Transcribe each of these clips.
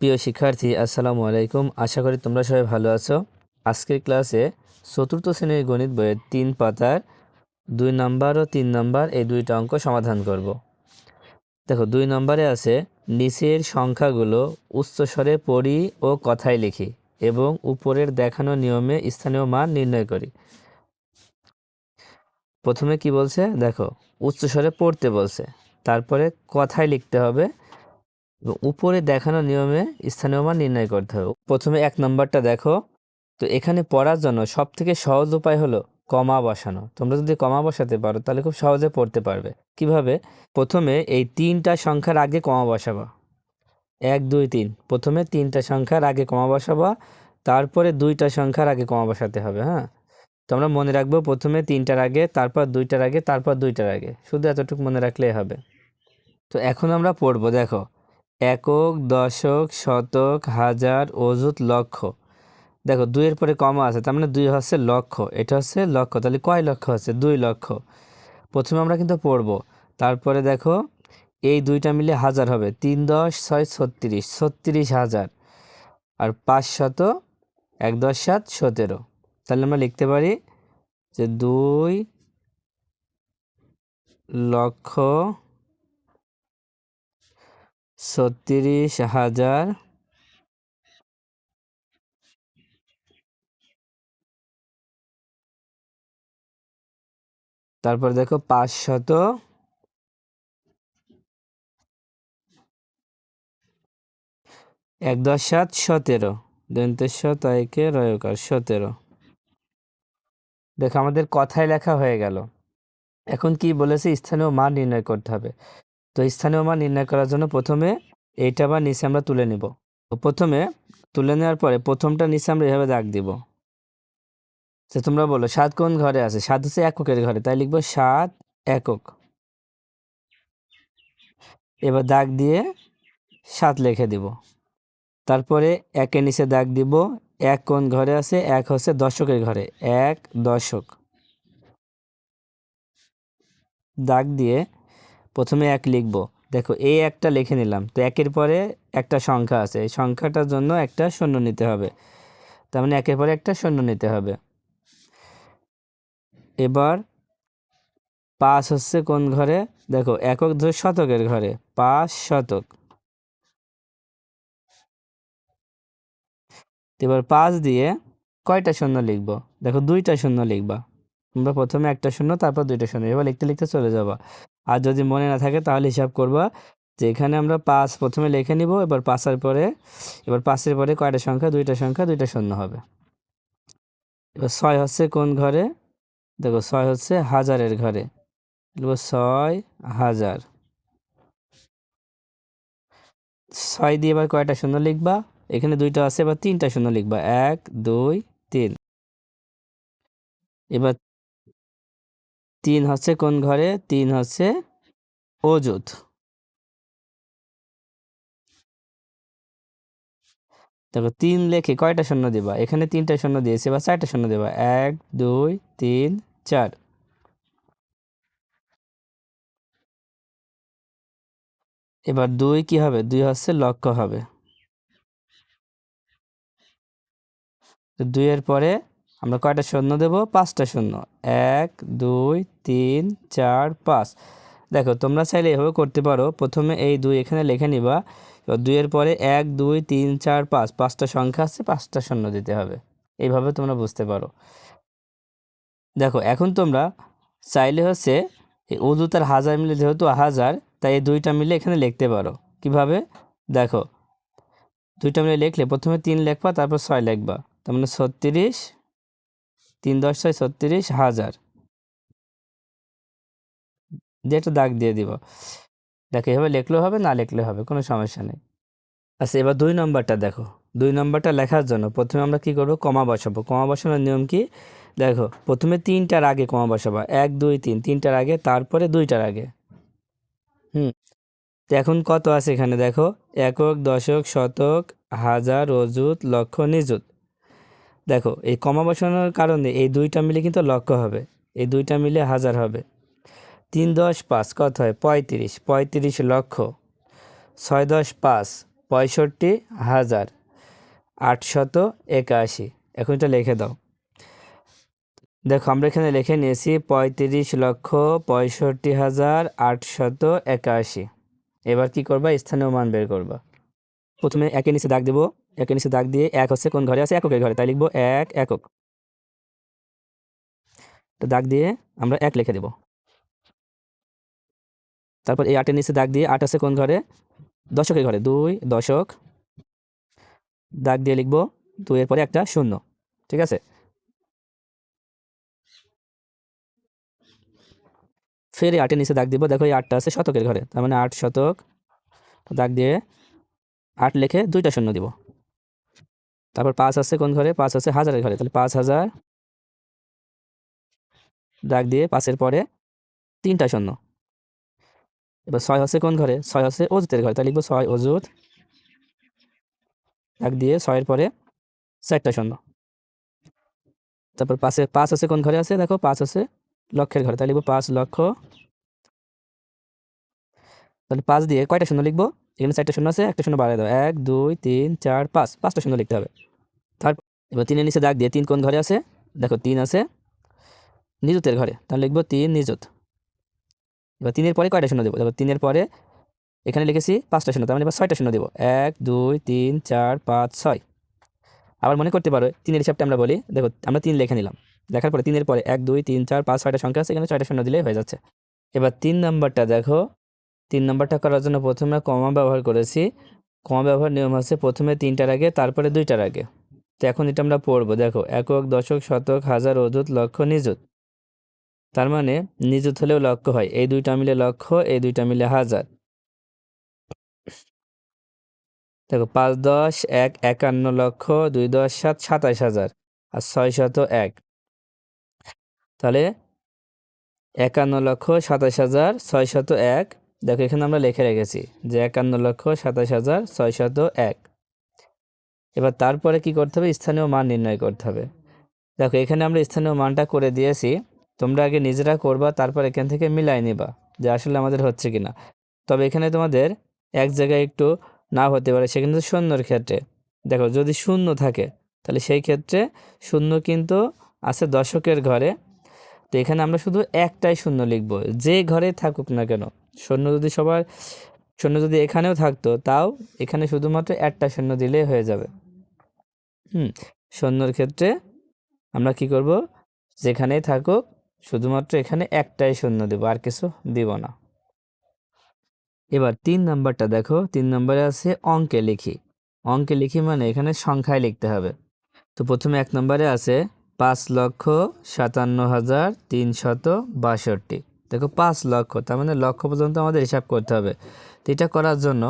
প্রিয় শিক্ষার্থী, আসসালামু আলাইকুম। আশা করি তোমরা সবাই ভালো আছো। আজকের ক্লাসে চতুর্থ শ্রেণীর গণিত বইয়ের 3 পাতার 2 নাম্বার ও 3 নাম্বার এই দুইটা অঙ্ক সমাধান করব। দেখো, 2 নম্বরে আছে নিচের সংখ্যাগুলো উচ্চস্বরে পড়ি ও কথায় লিখি এবং উপরের দেখানো নিয়মে স্থানীয় মান নির্ণয় করি। প্রথমে কি বলছে দেখো, উচ্চস্বরে পড়তে বলছে, তারপরে কথায় লিখতে হবে, উপরে দেখানো নিয়মে স্থানীয় মান নির্ণয় করতে হবে। প্রথমে 1 নম্বরটা দেখো। তো এখানে পড়ার জন্য সব থেকে সহজ উপায় হলো কমা বসানো। তোমরা যদি কমা বসাতে পারো তাহলে খুব সহজে পড়তে পারবে। কিভাবে? প্রথমে এই 3টা সংখ্যার আগে কমা বসাবা। 1 2 3, প্রথমে 3টা সংখ্যার আগে কমা বসাবা, তারপরে 2টা সংখ্যার আগে কমা বসাতে হবে। হ্যাঁ, তোমরা মনে রাখবো প্রথমে 3টার আগে, তারপর 2টার আগে, তারপর 2টার আগে, শুধু এতটুকু মনে রাখলেই হবে। তো এখন আমরা পড়বো। দেখো, একক, দশক, শতক, হাজার, অযুত, লক্ষ। দেখো, 2-এর পরে কমা আছে, তার মানে 2 হচ্ছে লক্ষ, এটা হচ্ছে লক্ষ। তাহলে কয় লক্ষ হচ্ছে? 2 লক্ষ। প্রথমে আমরা কিন্তু পড়বো, তারপরে দেখো এই 2টা মিলে হাজার হবে। 3 10 6 36, 36,000। আর 500, 1 10 7 17। তাহলে আমরা লিখতে পারি যে 2 লক্ষ 36,000। তারপর দেখো 500, 1 10 7 17, দন্তেশ্ব তয়কে রয়কার 17। দেখো, আমাদের কথায় লেখা হয়ে গেল। এখন কি বলেছে? স্থানীয় মান নির্ণয় করতে হবে। তো স্থানীয় মান নির্ণয় করার জন্য প্রথমে এইটা বা নিচে আমরা তুলে নিব। তো প্রথমে তুলে নেওয়ার পরে প্রথমটা নিচে আমরা এভাবে দাগ দিব। তো তোমরা বলো 7 কোন ঘরে আছে? 7 হচ্ছে এককের ঘরে, তাই লিখবো 7 একক। এবার দাগ দিয়ে 7 লিখে দিব। তারপরে 1-এর নিচে দাগ দিব। 1 কোন ঘরে আছে? 1 হচ্ছে দশকের ঘরে, 1 দশক। দাগ দিয়ে প্রথমে 1 লিখব। দেখো, এই একটা লিখে নিলাম। তো 1-এর পরে একটা সংখ্যা আছে, এই সংখ্যাটার জন্য একটা শূন্য নিতে হবে, তার মানে 1-এর পরে একটা শূন্য নিতে হবে। এবার 5 হচ্ছে কোন ঘরে? দেখো, একক ধরে শতকের ঘরে, 5 শতক। এবার 5 দিয়ে কয়টা শূন্য লিখব? দেখো, 2টা শূন্য লিখবা। তোমরা প্রথমে একটা শূন্য, তারপর 2টা শূন্য, এবার লিখতে লিখতে চলে যাবা। আর যদি মনে না থাকে তাহলে হিসাব করবা যে এখানে আমরা 5 প্রথমে লিখে নিব। এবার 5-এর পরে কয়টা সংখ্যা? 2টা সংখ্যা, 2টা শূন্য হবে। এবার 6 হচ্ছে কোন ঘরে? দেখো, 6 হচ্ছে হাজারের ঘরে, লিখব 6,000। 6 দিয়ে এবার কয়টা শূন্য লিখবা? এখানে 2টা আছে, এবার 3টা শূন্য লিখবা, 1 2 3। এবার 3 হচ্ছে কোন ঘরে? 3 হচ্ছে অযুত। দেখো, 3 লেখে কয়টা শূন্য দিবা? এখানে 3টা শূন্য দিয়েছে, এবার 4টা শূন্য দিবা, 1 2 3 4। এবার 2 কি হবে? 2 হচ্ছে লক্ষ হবে। তো 2-এর পরে আমরা কয়টা শূন্য দেব? 5টা শূন্য, 1 2 3 4 5। দেখো, তোমরা চাইলে এভাবে করতে পারো। প্রথমে এই 2 এখানে লিখে নিবা। এবার 2-এর পরে 1 2 3 4 5, 5টা সংখ্যা আছে, 5টা শূন্য দিতে হবে। এইভাবে তোমরা বুঝতে পারো। দেখো, এখন তোমরা চাইলে হচ্ছে এই অযুত আর হাজার মিলে, যেহেতু হাজার, তাই এই 2টা মিলে এখানে লিখতে পারো। কিভাবে? দেখো, 2টা মিলে লিখলে প্রথমে 3 লিখবা, তারপর 6 লিখবা, তার মানে 36, 3 10 6 36,000 দিয়ে একটা দাগ দিয়ে দিব। দেখো, এভাবে লিখলেও হবে, না লিখলেও হবে, কোনো সমস্যা নেই। আচ্ছা, এবার 2 নম্বরটা দেখো। 2 নম্বরটা লেখার জন্য প্রথমে আমরা কি করব? কমা বসাবো। কমা বসানোর নিয়ম কি? দেখো, প্রথমে 3টার আগে কমা বসাবা, 1 2 3, 3টার আগে, তারপরে 2টার আগে। তো এখন কত আছে এখানে? দেখো, একক, দশক, শতক, হাজার, অযুত, লক্ষ, নিযুত। দেখো, এই কমা বসানোর কারণে এই 2টা মিলে কিন্তু লক্ষ হবে, এই 2টা মিলে হাজার হবে। 3 10 5 কত হয়? 35, 35 লক্ষ। 6 10 5, 65,881। এখন এটা লিখে দাও। দেখো আমরা এখানে লিখে নিয়েছি 35,65,881। এবার কি করবা, স্থানীয় মান বের করবা। প্রথমে একের নিচে দাগ দেবো, একের নিচে দাগ দিয়ে এক হচ্ছে কোন ঘরে আছে, এককের ঘরে, তাই লিখবো এক একক। তো দাগ দিয়ে আমরা এক লিখে দেব। তারপর এই 8-এর নিচে দাগ দিয়ে 8 আছে কোন ঘরে, দশকের ঘরে, 2 দশক। দাগ দিয়ে লিখবো 2 এর পরে একটা শূন্য। ঠিক আছে, ফের এই 8-এর নিচে দাগ দিব। দেখো এই 8টা আছে শতকের ঘরে, তার মানে 8 শতক। দাগ দিয়ে 8 লিখে 2টা শূন্য দিব। তারপর 5 আছে কোন ঘরে, 5 আছে হাজারের ঘরে, তাহলে 5,000। দাগ দিয়ে 5-এর পরে 3টা শূন্য। এবার 6 আছে কোন ঘরে, 6 আছে অযুতের ঘরে, তাই লিখবো 6 অযুত। দাগ দিয়ে 6-এর পরে 4টা শূন্য। তারপর 5 আছে কোন ঘরে আছে, দেখো 5 আছে লক্ষের ঘরে, তাই লিখবো 5 লক্ষ। তাহলে 5 দিয়ে কয়টা শূন্য লিখবো, এখানে 4টা শূন্য আছে, একটা শূন্য বাড়ায় দাও, 1 2 3 4 5, 5টা শূন্য লিখতে হবে। তারপর এবার 3-এর নিচে দাগ দিয়ে 3 কোন ঘরে আছে, দেখো 3 আছে নিযুতের ঘরে, তাহলে লিখবো 3 নিযুত। এবার 3-এর পরে কয়টা শূন্য দেবো, দেখো 3-এর পরে এখানে লিখেছি 5টা শূন্য, তার মানে এবার 6টা শূন্য দেবো, 1 2 3 4 5 6। আবার মনে করতে পারো 3-এর হিসাবটা আমরা বলি, দেখো আমরা 3 লিখে নিলাম, লেখার পরে 3-এর পরে 1 2 3 4 5 6টা সংখ্যা আছে, এখানে 6টা শূন্য দিলেই হয়ে যাচ্ছে। এবার 3 নাম্বারটা দেখো, 3 নাম্বারটা করার জন্য প্রথমে আমরা কমা ব্যবহার করেছি। কমা ব্যবহার নিয়ম আছে প্রথমে 3টার আগে, তারপরে 2টার আগে। তো এখন এটা আমরা পড়বো, দেখো একক দশক শতক হাজার অযুত লক্ষ নিযুত। তার মানে নিযুত হলেও লক্ষ হয়, এই 2টা মিলে লক্ষ, এই 2টা মিলে হাজার। দেখো 5 10 1 51 লক্ষ, 2 10 7 27,000, আর 601। তাহলে 51,27,601। দেখো এখানে আমরা লিখে রেখেছি যে 51,27,601। এবার তারপরে কি করতে হবে, স্থানীয় মান নির্ণয় করতে হবে। দেখো এখানে আমরা স্থানীয় মানটা করে দিয়েছি, তোমরা আগে নিজেরা করবা, তারপর এখান থেকে মিলাই নিবা যে আসলে আমাদের হচ্ছে কিনা। তবে এখানে তোমাদের এক জায়গায় একটু না হতে পারে, সেখানে শূন্যর ক্ষেত্রে। দেখো যদি শূন্য থাকে তাহলে সেই ক্ষেত্রে শূন্য কিন্তু আছে দশকের ঘরে, তো এখানে আমরা শুধু একটাই শূন্য লিখব, যে ঘরে থাকুক না কেন। শূন্য যদি এখানেও থাকতো তাও এখানে শুধুমাত্র একটা শূন্য দিলেই হয়ে যাবে। শূন্যর ক্ষেত্রে আমরা কি করব, যেখানেই থাকুক শুধুমাত্র এখানে একটাই শূন্য দেব, আর কিছু দিব না। এবার 3 নাম্বারটা দেখো, 3 নম্বরে আছে অঙ্কে লিখি। অঙ্কে লিখি মানে এখানে সংখ্যায় লিখতে হবে। তো প্রথমে 1 নম্বরে আছে 5,57,362। দেখো 5 লক্ষ, তার মানে লক্ষ পর্যন্ত আমাদের হিসাব করতে হবে। তো এটা করার জন্য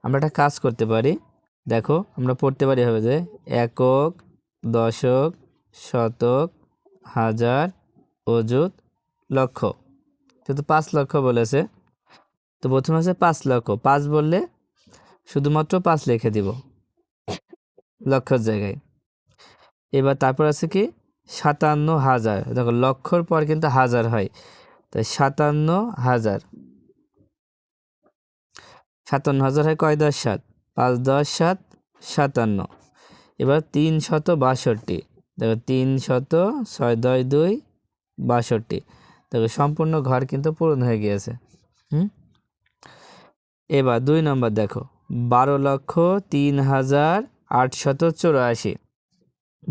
আমরা একটা কাজ করতে পারি। দেখো আমরা পড়তে পারি হবে যে একক দশক শতক হাজার অযুত লক্ষ, যেহেতু 5 লক্ষ বলেছে, তো প্রথমে আছে 5 লক্ষ। 5 বললে শুধুমাত্র 5 লিখে দিব লক্ষর জায়গায়। এবার তারপর আছে কি 57,000। দেখো লক্ষর পর কিন্তু হাজার হয়, তাই 57,000। 57,000 হয় কয় 10 7, 5 10 7 57। এবার 362। দেখো 300 6 10 2 62। দেখো সম্পূর্ণ ঘর কিন্তু পূরণ হয়ে গিয়েছে। এবার 2 নম্বর দেখো 12,03,884।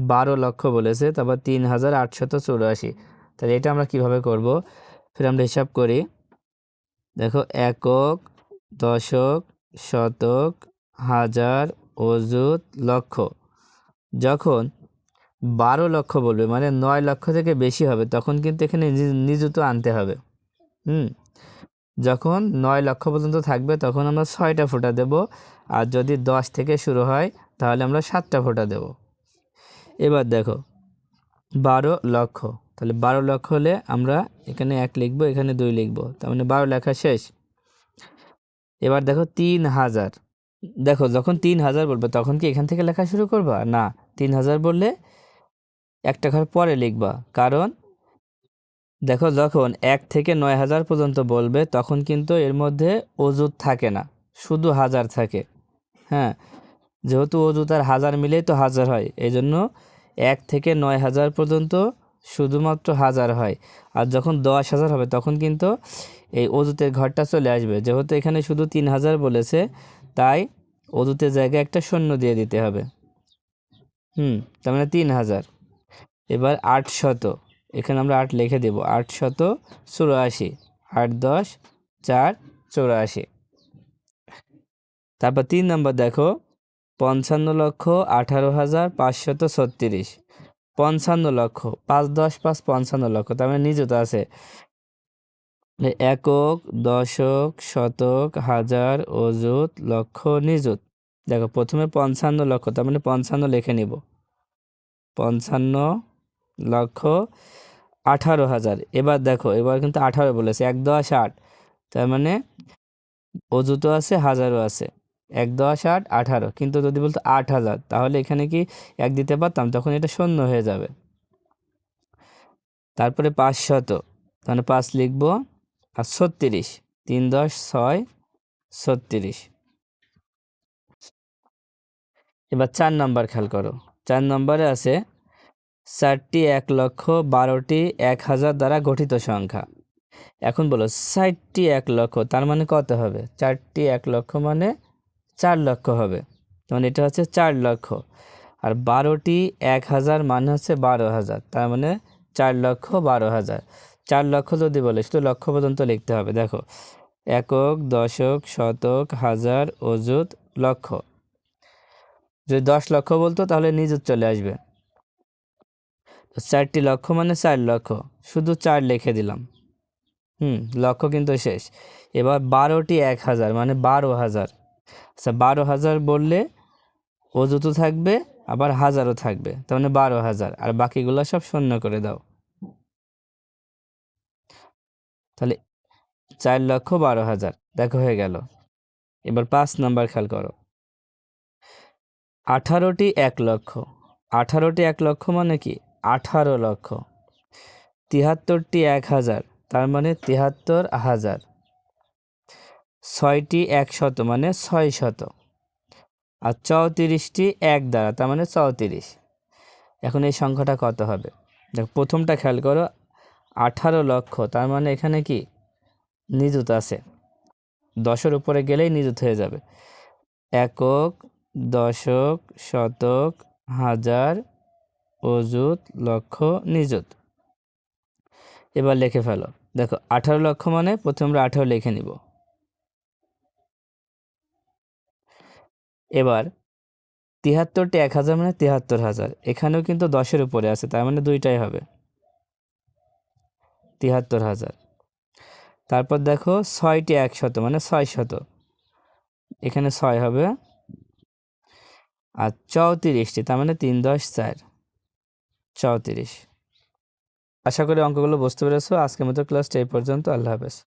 12 লক্ষ বলেছে, তারপর 3,884। তাহলে এটা আমরা কিভাবে করব, ফির আমরা হিসাব করি। দেখো একক দশক শতক হাজার অযুত লক্ষ। যখন 12 লক্ষ বলবে মানে 9 লক্ষ থেকে বেশি হবে, তখন কিন্তু এখানে নিযুত আনতে হবে। যখন 9 লক্ষ পর্যন্ত থাকবে তখন আমরা 6টা ফোঁটা দেব, আর যদি 10 থেকে শুরু হয় তাহলে আমরা 7টা ফোঁটা দেব। এবার দেখো 12 লক্ষ, তাহলে 12 লক্ষ হলে আমরা এখানে 1 লিখবো, এখানে 2 লিখবো, তার মানে 12 লেখা শেষ। এবার দেখো 3,000। দেখো যখন 3,000 বলবে তখন কি এখান থেকে লেখা শুরু করবা না, 3,000 বললে একটা ঘর পরে লিখবা, কারণ দেখো যখন 1 থেকে 9,000 পর্যন্ত বলবে তখন কিন্তু এর মধ্যে অযুত থাকে না, শুধু হাজার থাকে। হ্যাঁ, যেহেতু অযুত আর হাজার মিলেই তো হাজার হয়, এই জন্য 1 থেকে 9,000 পর্যন্ত শুধুমাত্র হাজার হয়। আর যখন 10,000 হবে তখন কিন্তু এই অযুতের ঘরটা চলে আসবে। যেহেতু এখানে শুধু 3,000 বলেছে, তাই অযুতের জায়গায় একটা শূন্য দিয়ে দিতে হবে। তার মানে 3,000। এবার 800, এখানে আমরা 8 লিখে দেব, 884, 8 10 4 84। তারপর 3 নম্বর দেখো, 55,18,536। 55 লক্ষ, 5 10 5 55 লক্ষ, তার মানে নিযুত আছে একক, দশক, শতক, হাজার, অযুত, লক্ষ, নিযুত। দেখো প্রথমে 55 লক্ষ, তার মানে 55 লিখে নিব, 55,18,000। এবার দেখো, এবার কিন্তু 18 বলেছে, 1 10 8, তার মানে অযুতও আছে হাজারও আছে, 1 10 8 18। কিন্তু যদি বলতো 8,000, তাহলে এখানে কি 1 দিতে পারতাম, তখন এটা শূন্য হয়ে যাবে। তারপরে 500, তাহলে 5 লিখব, আর 36, 3 10 6 36। এবার 4 নাম্বার খেয়াল করো, 4 নম্বরে আছে 4টি 1,12,টি 1,000 দ্বারা গঠিত সংখ্যা। এখন বলো 60টি 1 লক্ষ, তার মানে কত হবে? 4টি 1 লক্ষ মানে 4 লক্ষ হবে, মানে এটা হচ্ছে 4 লক্ষ। আর 12টি 1,000 মানে হচ্ছে 12,000, তার মানে 4,12,000। 4 লক্ষ যদি বলে শুধু লক্ষ পর্যন্ত লিখতে হবে। দেখো একক, দশক, শতক, হাজার, অযুত, লক্ষ। যদি 10 লক্ষ বলতো তাহলে নিযুত চলে আসবে। 4টি লক্ষ মানে 4 লক্ষ, শুধু 4 লিখে দিলাম। লক্ষ কিন্তু শেষ। এবার 12টি 1,000 মানে 12,000। আচ্ছা, 12,000 বললে অযুতও থাকবে আবার হাজারও থাকবে, তার মানে 12,000, আর বাকিগুলো সব শূন্য করে দাও। তাহলে 4,12,000 দেখো হয়ে গেল। এবার 5 নাম্বার খেয়াল করো, 18টি 1 লক্ষ। 18টি 1 লক্ষ মানে কি? 18 লক্ষ। 73টি 1,000, তার মানে 73,000। 6টি 100 মানে 600। আর 34টি 1 দ্বারা, তার মানে 34। এখন এই সংখ্যাটা কত হবে? দেখো প্রথমটা খেয়াল করো, 18 লক্ষ, তার মানে এখানে কি নিযুত আছে, 10-এর উপরে গেলেই নিযুত হয়ে যাবে। একক, দশক, শতক, হাজার, অযুত, লক্ষ, নিযুত। এবার লিখে ফেলো। দেখো 18 লক্ষ মানে প্রথমে আমরা 18 লিখে নিব। এবার 73টি 1,000 মানে 73,000, এখানেও কিন্তু 10-এর উপরে আছে, তার মানে দুইটাই হবে 73,000। তারপর দেখো 6টি 100 মানে 600, এখানে 6 হবে। আর 34টি, তার মানে 3 10 4 34। আশা করি অঙ্কগুলো বুঝতে পেরেছো। আজকের মতো ক্লাসটা এই পর্যন্ত। আল্লাহ হাফেজ।